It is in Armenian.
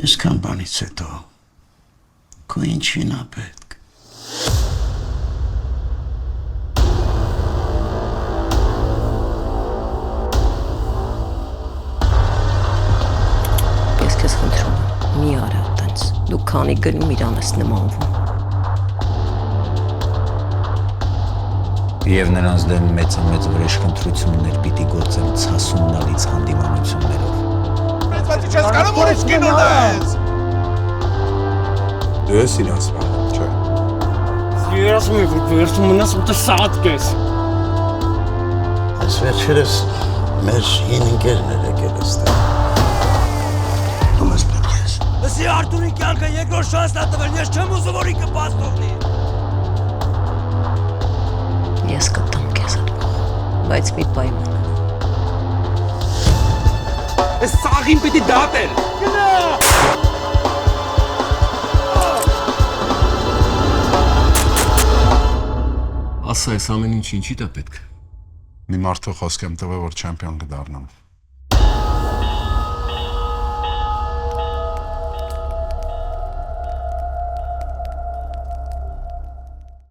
Այսքան բանից հետո քո ինչին է պետք։ Ես քեզ խնդրում եմ, մի արա այդպես։ Դու քանի գնում իրան ես նմանվում։ Եվ նրանց դեմ մեծամեծ վրեժխնդրություններ պիտի գործեն ցասումնալից հանդիմանություններով։ Բայց չես կարող ուրիշ կինո նայես։ Դու ես իրանց բանը, չէ։ Ես մի վերցում մնաս ու սաղատ կես։ Այս վերջերս մեր հին ընկերներ եկել այստեղ։ Դու մեզ պետք ես։ Լսի Արտուրի կյանքը երկրորդ շանսն է տվել, ես չեմ ուզում որ ինքը բաց թողնի։ Ես կտամ քեզ այդ փողը, բայց մի պայման։ Այս սաղին պիտի դատել։ Գնա։ Ասա, այս ամեն ինչ ինչի՞ դա պետք։ Մի մարդու խոսք եմ տվել, որ չեմպիոն կդառնամ։